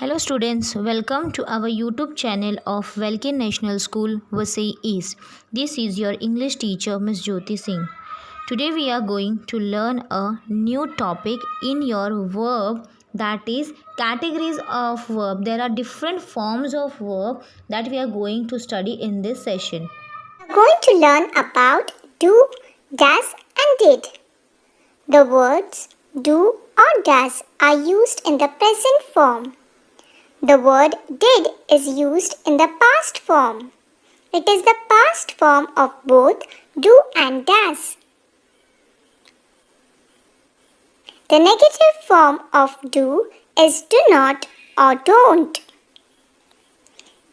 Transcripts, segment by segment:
Hello students, welcome to our YouTube channel of Welkin National School, Vasai East. This is your English teacher, Miss Jyoti Singh. Today we are going to learn a new topic in your verb, that is categories of verb. There are different forms of verb that we are going to study in this session. We are going to learn about do, does and did. The words do or does are used in the present form. The word did is used in the past form. It is the past form of both do and does. The negative form of do is do not or don't.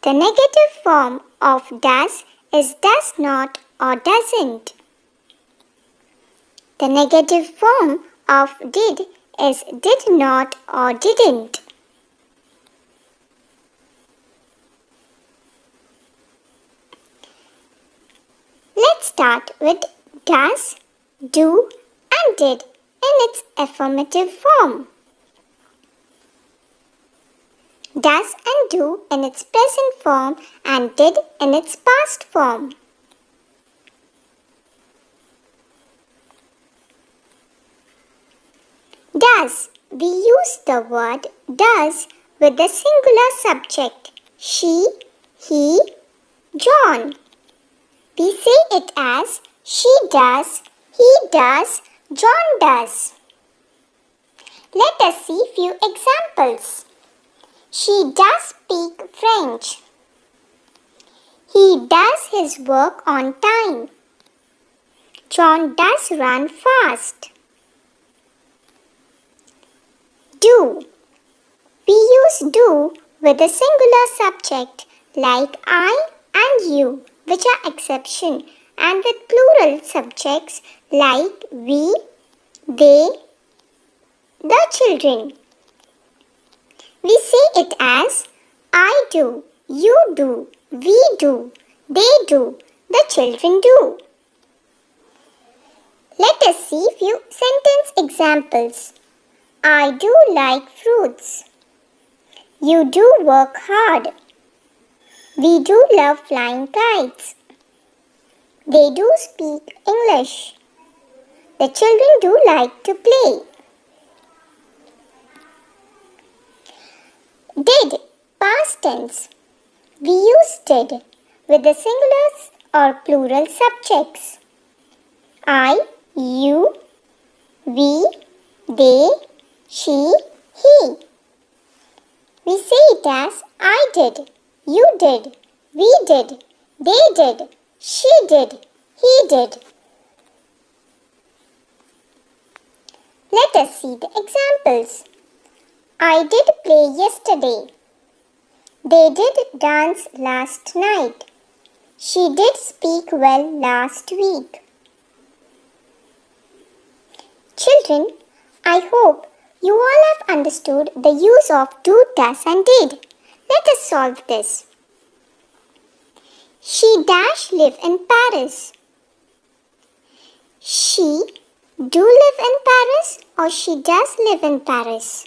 The negative form of does is does not or doesn't. The negative form of did is did not or didn't. Let's start with does, do and did in its affirmative form. Does and do in its present form and did in its past form. Does. We use the word does with the singular subject she, he, John. We say it as she does, he does, John does. Let us see few examples. She does speak French. He does his work on time. John does run fast. Do. We use do with a singular subject like I and you, which are exception, and with plural subjects like we, they, the children. We say it as I do, you do, we do, they do, the children do. Let us see few sentence examples. I do like fruits. You do work hard. We do love flying kites. They do speak English. The children do like to play. Did, past tense. We use did with the singular or plural subjects. I, you, we, they, she, he. We say it as I did, you did, we did, they did, she did, he did. Let us see the examples. I did play yesterday. They did dance last night. She did speak well last week. Children, I hope you all have understood the use of do, does and did. Let us solve this. She dash live in Paris. She do live in Paris or she does live in Paris?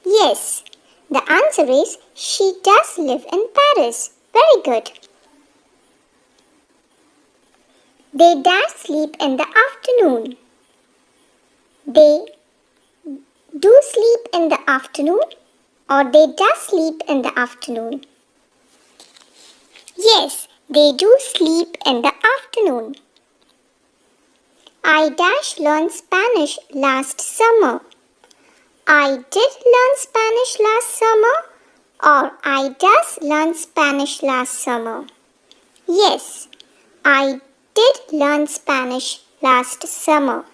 Yes, the answer is she does live in Paris. Very good. They dash sleep in the afternoon. They do sleep in the afternoon or they does sleep in the afternoon? Yes, they do sleep in the afternoon. I dash learn Spanish last summer. I did learn Spanish last summer or I does learn Spanish last summer? Yes, I did learn Spanish last summer.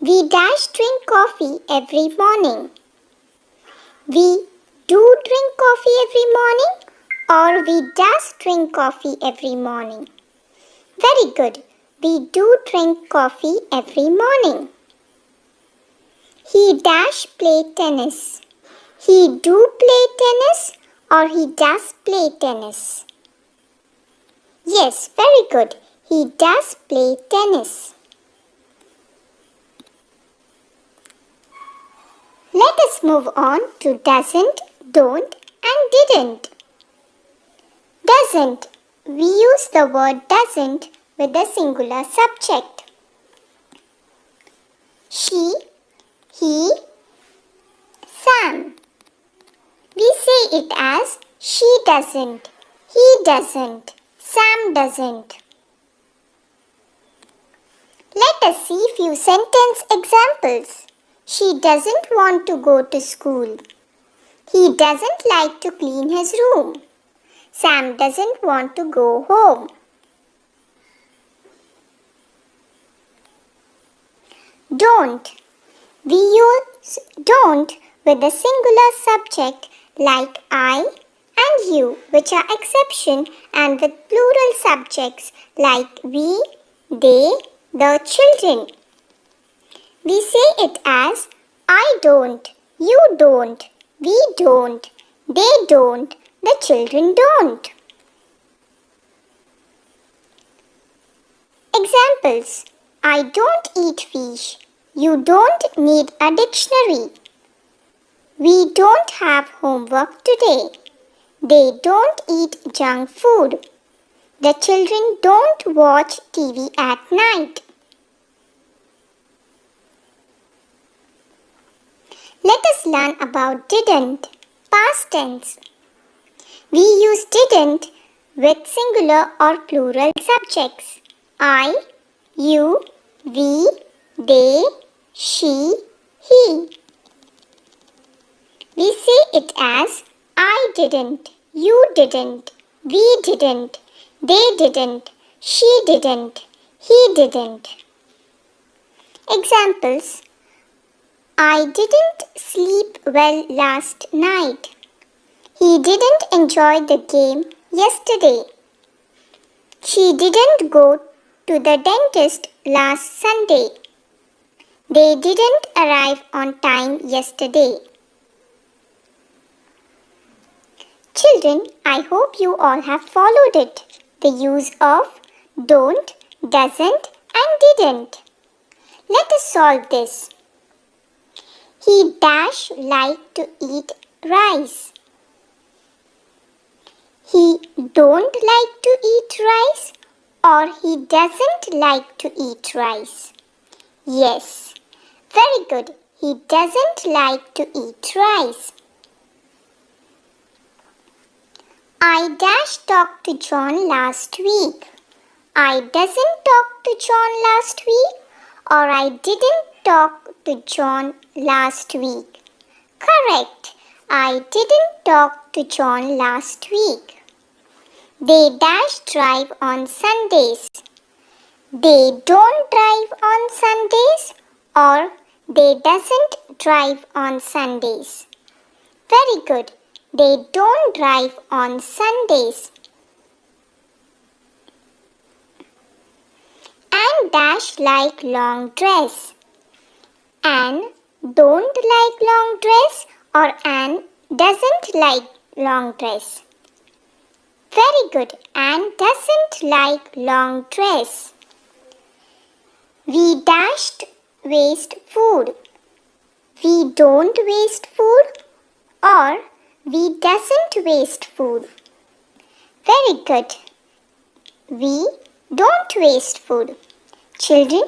We dash drink coffee every morning. We do drink coffee every morning or we does drink coffee every morning? Very good. We do drink coffee every morning. He dash play tennis. He do play tennis or he does play tennis? Yes, very good. He does play tennis. Let us move on to doesn't, don't and didn't. Doesn't. We use the word doesn't with the singular subject. She, he, Sam. We say it as she doesn't, he doesn't, Sam doesn't. Let us see few sentence examples. She doesn't want to go to school. He doesn't like to clean his room. Sam doesn't want to go home. Don't. We use don't with the singular subject like I and you, which are exception, and with plural subjects like we, they, the children. We say it as I don't, you don't, we don't, they don't, the children don't. Examples. I don't eat fish. You don't need a dictionary. We don't have homework today. They don't eat junk food. The children don't watch TV at night. Let us learn about didn't, past tense. We use didn't with singular or plural subjects. I, you, we, they, she, he. We say it as I didn't, you didn't, we didn't, they didn't, she didn't, he didn't. Examples. I didn't sleep well last night. He didn't enjoy the game yesterday. She didn't go to the dentist last Sunday. They didn't arrive on time yesterday. Children, I hope you all have followed it. The use of don't, doesn't and didn't. Let us solve this. He dash like to eat rice. He don't like to eat rice or he doesn't like to eat rice. Yes, very good. He doesn't like to eat rice. I dash talked to John last week. I doesn't talk to John last week or I didn't talk to John last week. Correct. I didn't talk to John last week. They dash drive on Sundays. They don't drive on Sundays or they doesn't drive on Sundays. Very good. They don't drive on Sundays. Anne dash like long dress. Anne don't like long dress or Anne doesn't like long dress. Very good. Anne doesn't like long dress. We dashed waste food. We don't waste food or we doesn't waste food. Very good. We don't waste food. Children,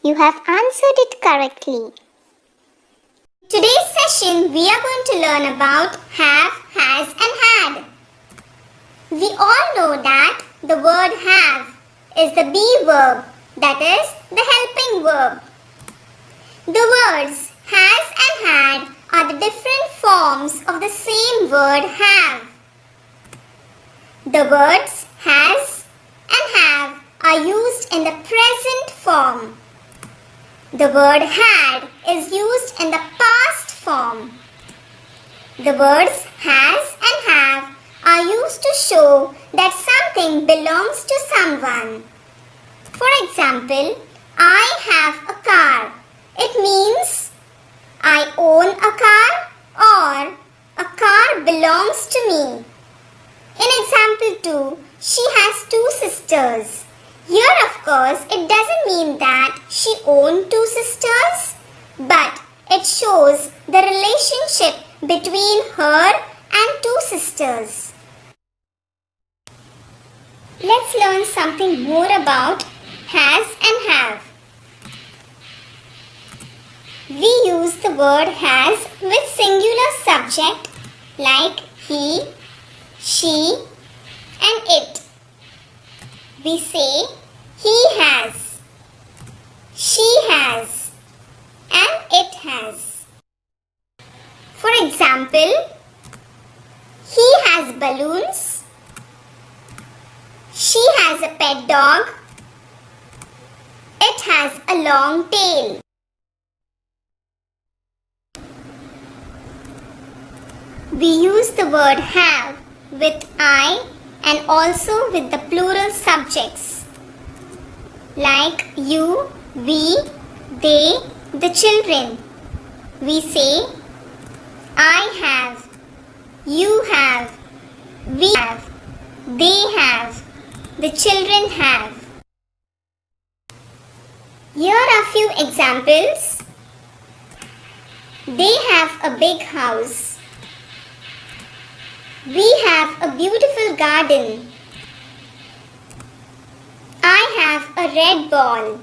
you have answered it correctly. Today's session we are going to learn about have, has and had. We all know that the word have is the be verb, that is the helping verb. The words has and had are the different forms of the same word have. The words has and have are used in the present form. The word had is used in the past form. The words has and have are used to show that something belongs to someone. For example, I have a car. It means I own a car or a car belongs to me. In example 2, she has 2 sisters. Here of course it doesn't mean that she owned 2 sisters, but It shows the relationship between her and two sisters. Let's learn something more about has and have. We use the word has with singular subject like he, she, and it. We say he has, she has, and it has. For example, he has balloons, she has a pet dog, it has a long tail. We use the word have with I and also with the plural subjects like you, we, they, the children. We say I have, you have, we have, they have, the children have. Here are few examples. They have a big house. We have a beautiful garden. I have a red ball.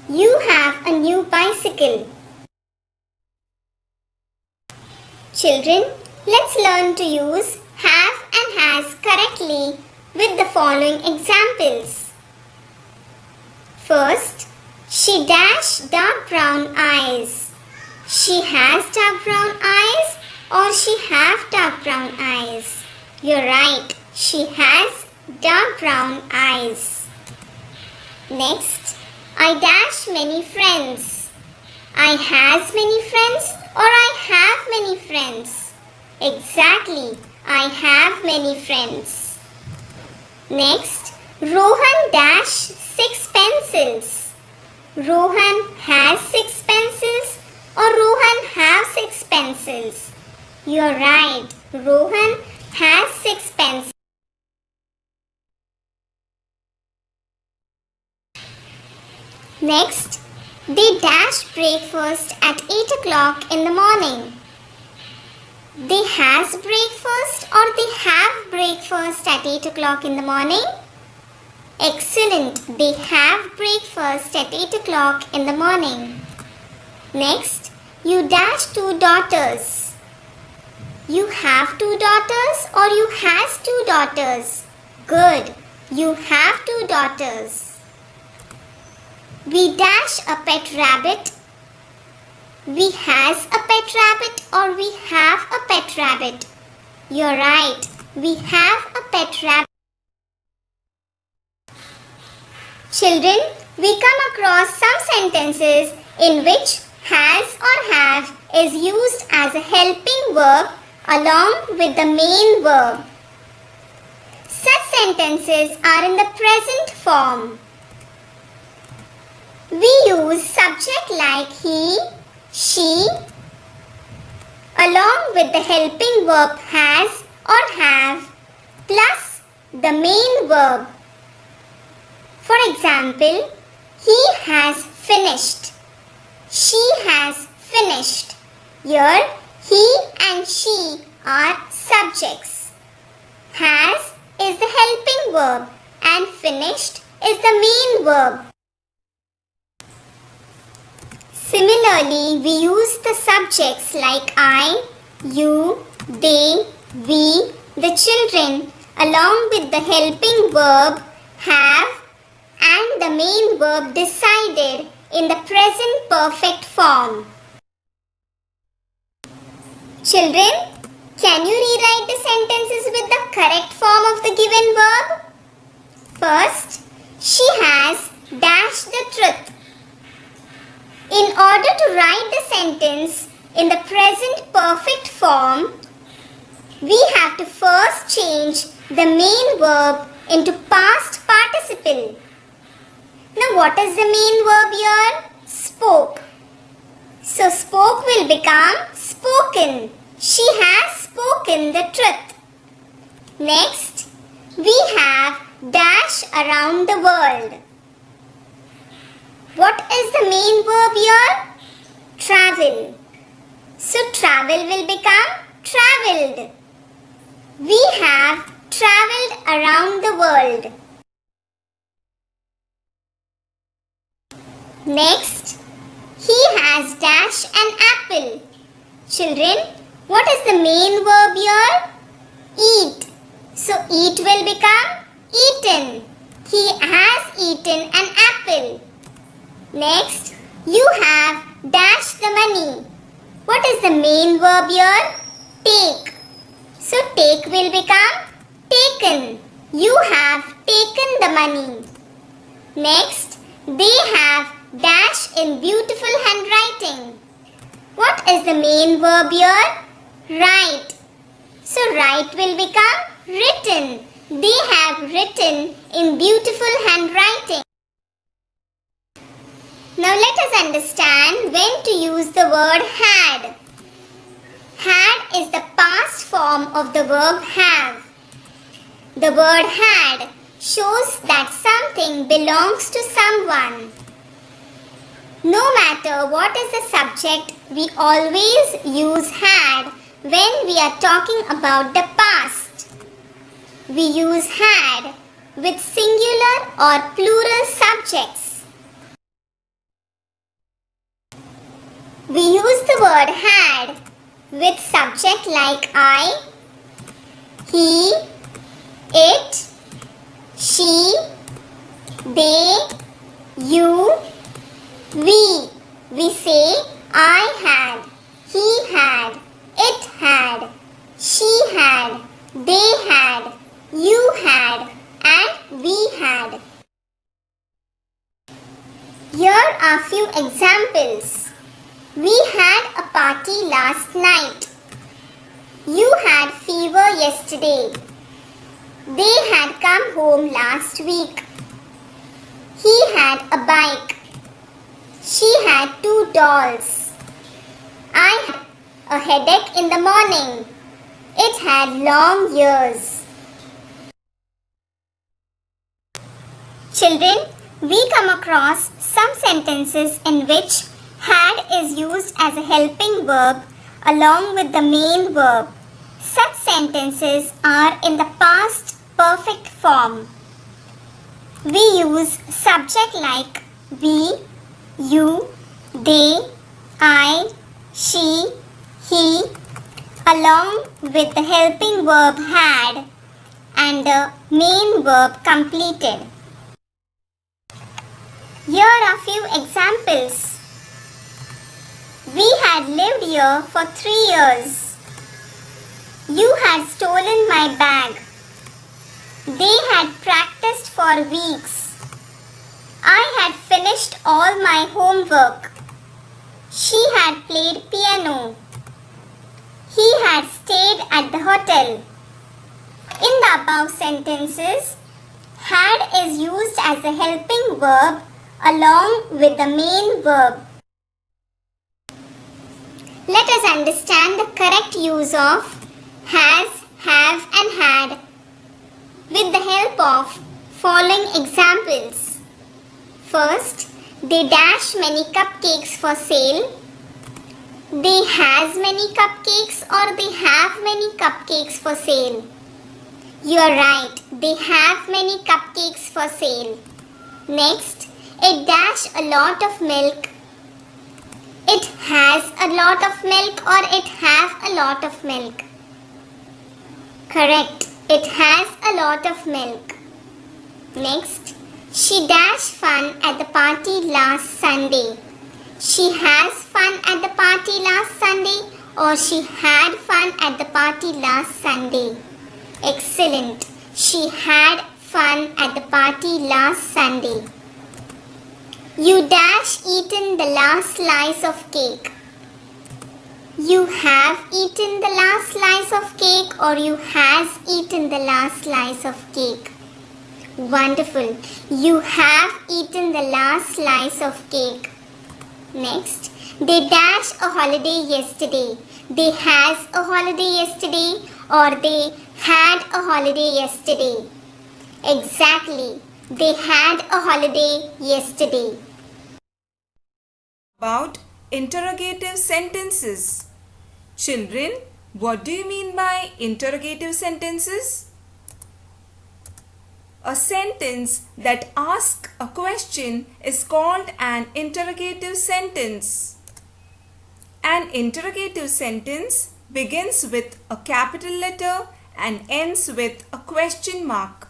You have a new bicycle. Children, let's learn to use have and has correctly with the following examples. First, she dashed dark brown eyes. She has dark brown eyes or she have dark brown eyes? You're right, she has dark brown eyes. Next, I dash many friends. I has many friends or I have many friends? Exactly, I have many friends. Next, Rohan dash 6 pencils. Rohan has 6 pencils or Rohan have 6 pencils? You're right, Rohan has 6 pencils. Next, they dash breakfast at 8 o'clock in the morning. They has breakfast or they have breakfast at 8 o'clock in the morning? Excellent, they have breakfast at 8 o'clock in the morning. Next, you dash 2 daughters. You have 2 daughters or you has 2 daughters? Good, you have 2 daughters. We dash a pet rabbit. We has a pet rabbit or we have a pet rabbit? You're right, we have a pet rabbit. Children, we come across some sentences in which has or have is used as a helping verb along with the main verb. Such sentences are in the present form. We use subject like he, she, along with the helping verb has or have plus the main verb. For example, he has finished. She has finished. Here, he and she are subjects. Has is the helping verb and finished is the main verb. Similarly, we use the subjects like I, you, they, we, the children along with the helping verb have and the main verb decided in the present perfect form. Children, can you rewrite the sentences with the correct form of the given verb? First, she has dashed the truth. In order to write the sentence in the present perfect form, we have to first change the main verb into past participle. Now what is the main verb here? Spoke. So spoke will become spoken. She has spoken the truth. Next, we have dash around the world. What is the main verb here? travel. So travel will become traveled. We have traveled around the world. Next, he has dash an apple. Children, what is the main verb here? Eat. So eat will become eaten. He has eaten an apple. Next, you have dash the money. What is the main verb here? Take. So take will become taken. You have taken the money. Next, they have dash in beautiful handwriting. What is the main verb here? Write. So write will become written. They have written in beautiful handwriting. Now let us understand when to use the word had. Had is the past form of the verb have. The word had shows that something belongs to someone. No matter what is the subject, we always use had when we are talking about the past. We use had with singular or plural subjects. We use the word had with subject like I, he, it, she, they, you, we. We say I had, he had, it had, she had, they had, you had, and we had. Here are few examples. We had a party last night. You had fever yesterday. They had come home last week. He had a bike. She had 2 dolls. I had a headache in the morning. It had long ears. Children, we come across some sentences in which had is used as a helping verb along with the main verb. Such sentences are in the past perfect form. We use subject like we, you, they, I, she, he along with the helping verb had and the main verb completed. Here are few examples. We had lived here for 3 years. You had stolen my bag. They had practiced for weeks. I had finished all my homework. She had played piano. He had stayed at the hotel. In the above sentences, had is used as a helping verb along with the main verb. Let us understand the correct use of has, have and had with the help of following examples. First, they dash many cupcakes for sale. They has many cupcakes or they have many cupcakes for sale. You are right, they have many cupcakes for sale. Next, it dash a lot of milk. It has a lot of milk or it have a lot of milk. Correct, it has a lot of milk. Next, she dashed fun at the party last Sunday. She has fun at the party last Sunday or she had fun at the party last Sunday. Excellent. She had fun at the party last Sunday. You dash eaten the last slice of cake. You have eaten the last slice of cake or you has eaten the last slice of cake. Wonderful. You have eaten the last slice of cake. Next, they dash a holiday yesterday. They has a holiday yesterday or they had a holiday yesterday. Exactly. They had a holiday yesterday. About interrogative sentences. Children, what do you mean by interrogative sentences? A sentence that asks a question is called an interrogative sentence. An interrogative sentence begins with a capital letter and ends with a question mark.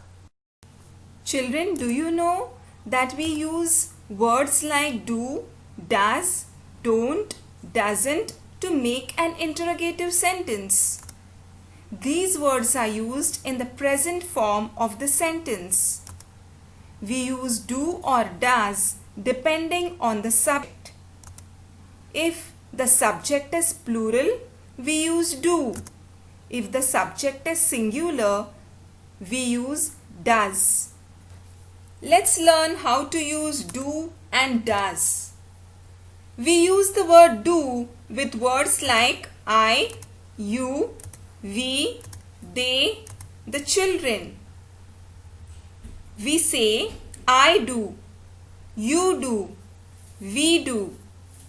Children, do you know that we use words like do, does, don't, doesn't to make an interrogative sentence? These words are used in the present form of the sentence. We use do or does depending on the subject. If the subject is plural, we use do. If the subject is singular, we use does. Let's learn how to use do and does. We use the word do with words like I, you, we, they, the children. We say I do, you do, we do,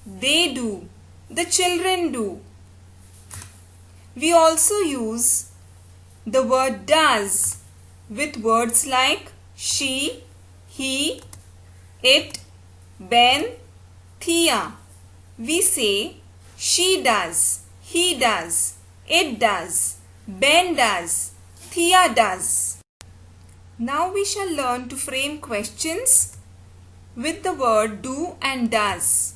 they do, the children do. We also use the word does with words like she, he, it, Ben, Thea. We say she does, he does, it does, Ben does, Thea does. Now we shall learn to frame questions with the word do and does.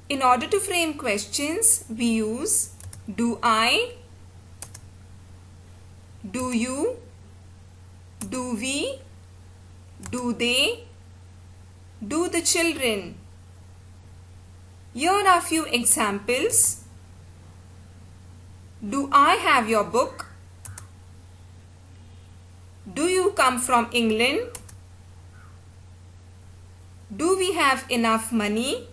In order to frame questions, we use do I, do you, do we, do they, do the children. Here are a few examples. Do I have your book? Do you come from England? Do we have enough money?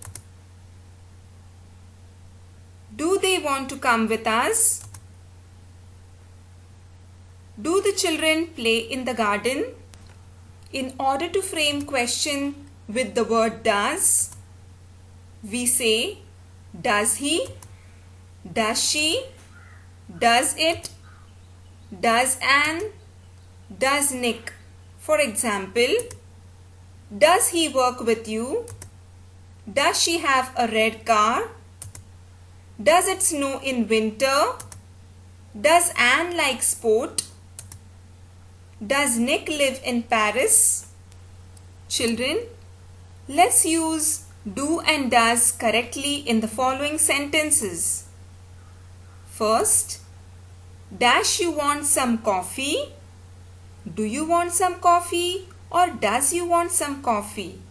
Do they want to come with us? Do the children play in the garden? In order to frame question with the word does, we say does he, does she, does it, does Anne, does Nick. For example, does he work with you? Does she have a red car? Does it snow in winter? Does Anne like sport? Does Nick live in Paris? Children, let's use do and does correctly in the following sentences. First, dash you want some coffee? Do you want some coffee or does you want some coffee?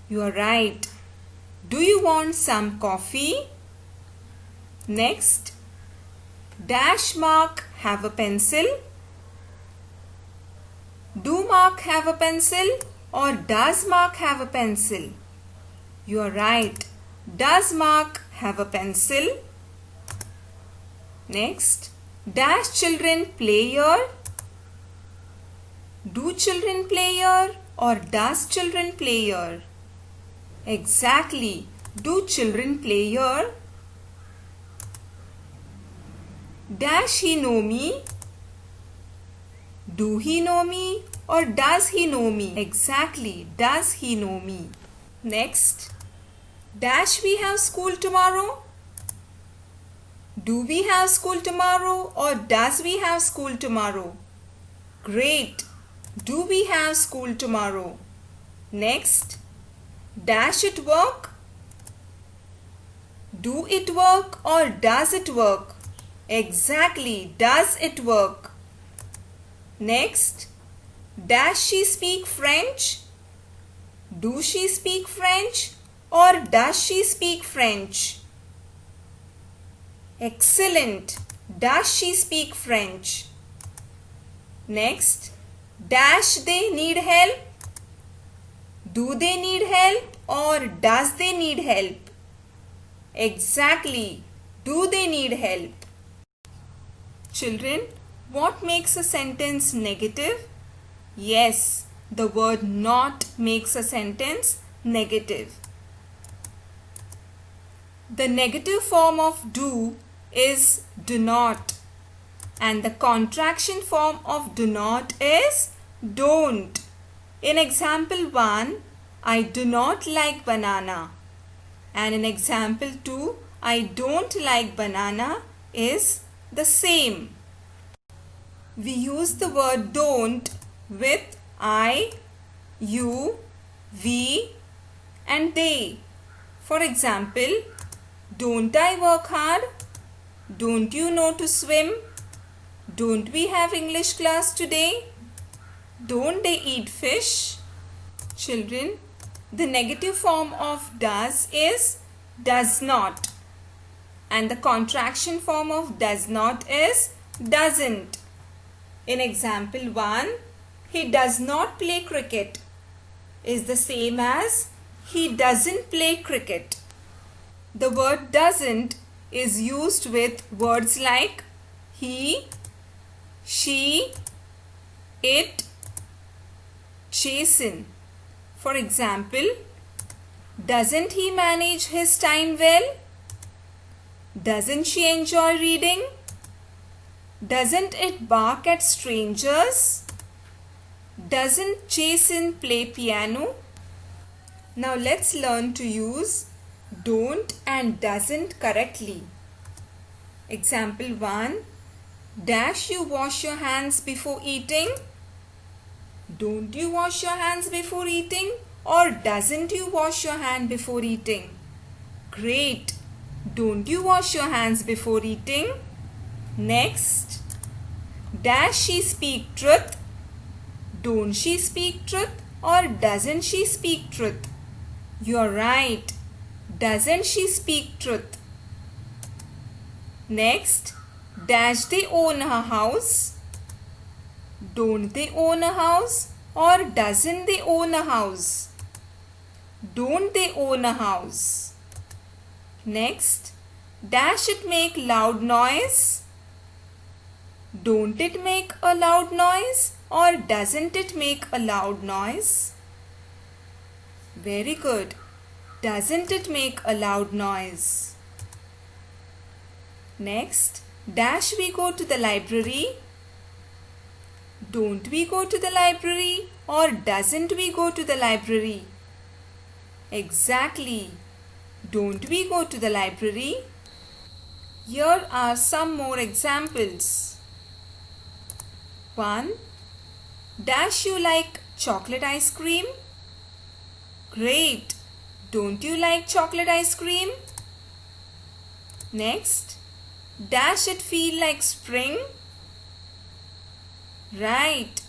You are right. Do you want some coffee? Next, dash Mark have a pencil? Do Mark have a pencil or does Mark have a pencil? You are right. Does Mark have a pencil? Next, dash children play here? Do children play here or does children play here? Exactly. Do children play here? Dash he know me? Do he know me or does he know me? Exactly. Does he know me? Next, dash we have school tomorrow? Do we have school tomorrow or does we have school tomorrow? Great. Do we have school tomorrow? Next, dash it work? Do it work or does it work? Exactly. Does it work? Next, does she speak French? Do she speak French or does she speak French? Excellent. Does she speak French? Next, dash they need help? Do they need help or does they need help? Exactly. Do they need help? Children, what makes a sentence negative? Yes, the word not makes a sentence negative. The negative form of do is do not, and the contraction form of do not is don't. In example 1, I do not like banana. And in example 2, I don't like banana is the same. We use the word don't with I, you, we and they. For example, don't I work hard? Don't you know to swim? Don't we have English class today? Don't they eat fish? Children, the negative form of does is does not, and the contraction form of does not is doesn't. In example 1, he does not play cricket is the same as he doesn't play cricket. The word doesn't is used with words like he, she, it, chasten. For example, doesn't he manage his time well? Doesn't she enjoy reading? Doesn't it bark at strangers? Doesn't Chasten play piano? Now let's learn to use don't and doesn't correctly. Example 1. Dash you wash your hands before eating? Don't you wash your hands before eating? Or doesn't you wash your hand before eating? Great. Don't you wash your hands before eating? Next. Does she speak truth? Don't she speak truth? Or doesn't she speak truth? You're right. Doesn't she speak truth? Next. Does they own a house? Don't they own a house? Or doesn't they own a house? Don't they own a house? Next, does it make loud noise? Don't it make a loud noise? Or doesn't it make a loud noise? Very good. Doesn't it make a loud noise? Next, dash we go to the library? Don't we go to the library? Or doesn't we go to the library? Exactly. Don't we go to the library? Here are some more examples. 1. Dash you like chocolate ice cream? Great. Don't you like chocolate ice cream? Next. Dash it feel like spring? Right.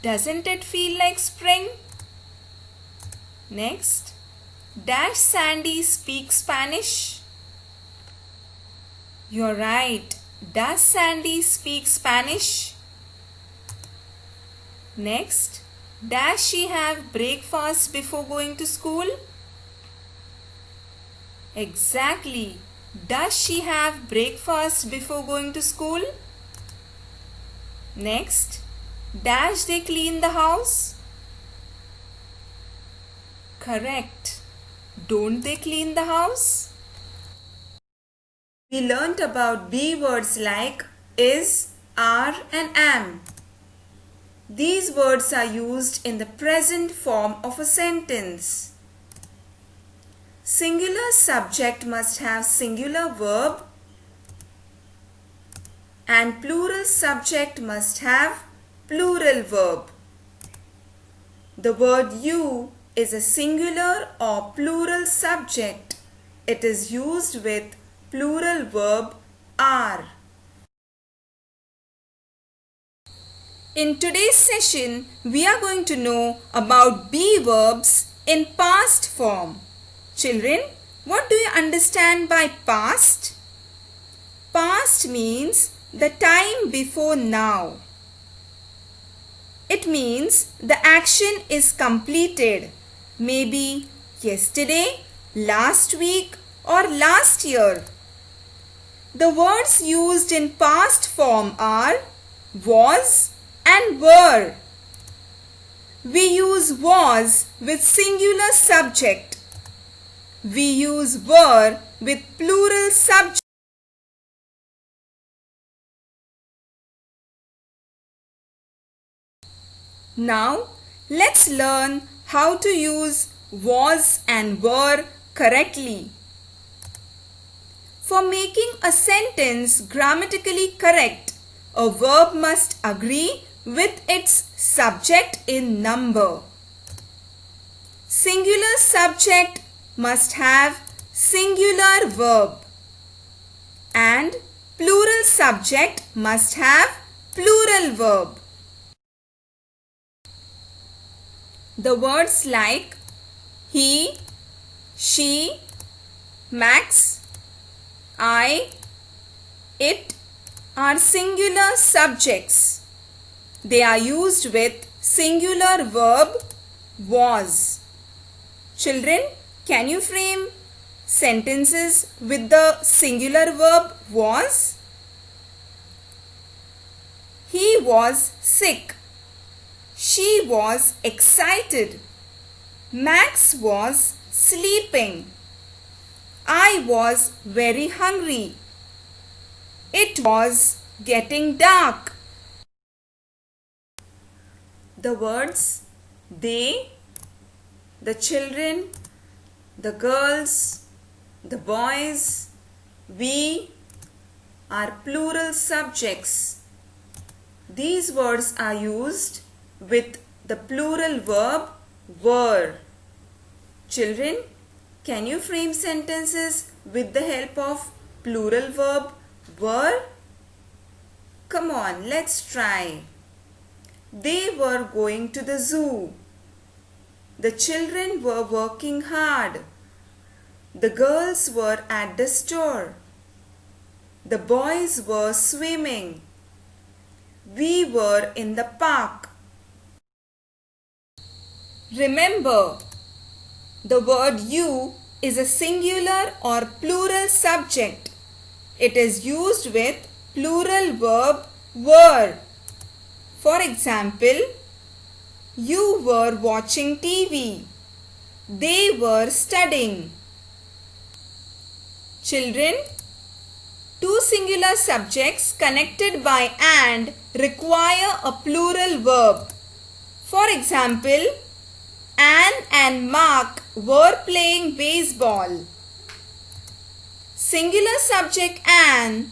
Doesn't it feel like spring? Next. Dash Sandy speak Spanish? You're right. Does Sandy speak Spanish? Next. Does she have breakfast before going to school? Exactly. Does she have breakfast before going to school? Next. Does they clean the house? Correct. Don't they clean the house? We learnt about be words like is, are and am. These words are used in the present form of a sentence. Singular subject must have singular verb and plural subject must have plural verb. The word you is a singular or plural subject. It is used with plural verb are. In today's session, we are going to know about be verbs in past form. Children, what do you understand by past? Past means the time before now. It means the action is completed, maybe yesterday, last week or last year. The words used in past form are was and were. We use was with singular subject. we use were with plural subject. Now, let's learn how to use was and were correctly. For making a sentence grammatically correct, a verb must agree with its subject in number. Singular subject must have singular verb and plural subject must have plural verb. The words like he, she, Max, I, it are singular subjects. They are used with singular verb was. Children, can you frame sentences with the singular verb was? He was sick. She was excited. Max was sleeping. I was very hungry. It was getting dark. The words they, the children, the girls, the boys, we are plural subjects. These words are used with the plural verb were. Children, can you frame sentences with the help of plural verb were? Come on, let's try. They were going to the zoo. The children were working hard. The girls were at the store. The boys were swimming. We were in the park. Remember, the word you is a singular or plural subject. It is used with plural verb were. For example, you were watching TV. They were studying. Children, two singular subjects connected by and require a plural verb. For example, Anne and Mark were playing baseball. Singular subject Anne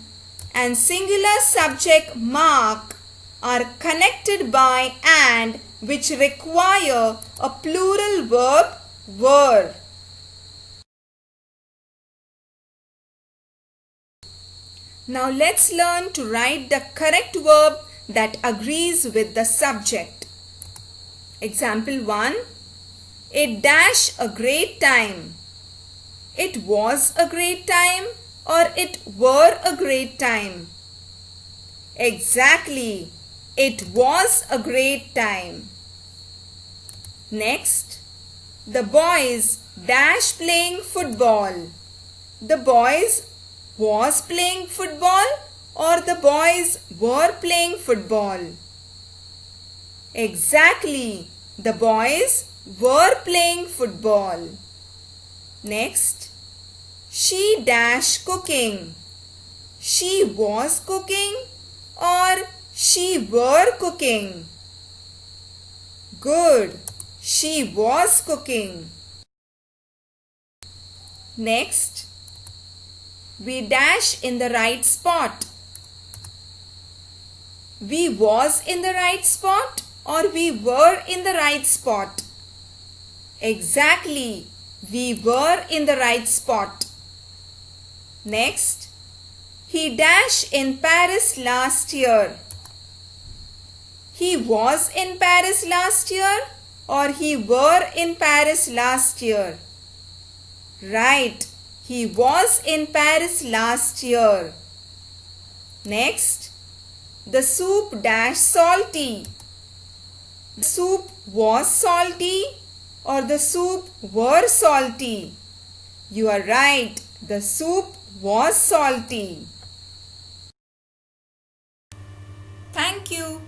and singular subject Mark are connected by and which require a plural verb were. Now let's learn to write the correct verb that agrees with the subject. Example 1. It dash a great time. It was a great time or it were a great time. Exactly. It was a great time. Next, the boys dash playing football. The boys was playing football or the boys were playing football. Exactly. The boys were playing football. Next, she dash cooking. She was cooking or she were cooking. Good. She was cooking. Next, we dash in the right spot. We was in the right spot or we were in the right spot. Exactly. We were in the right spot. Next, he dashed in Paris last year. He was in Paris last year or he were in Paris last year. Right. He was in Paris last year. Next, the soup dash salty. The soup was salty or the soup were salty. You are right. The soup was salty. Thank you.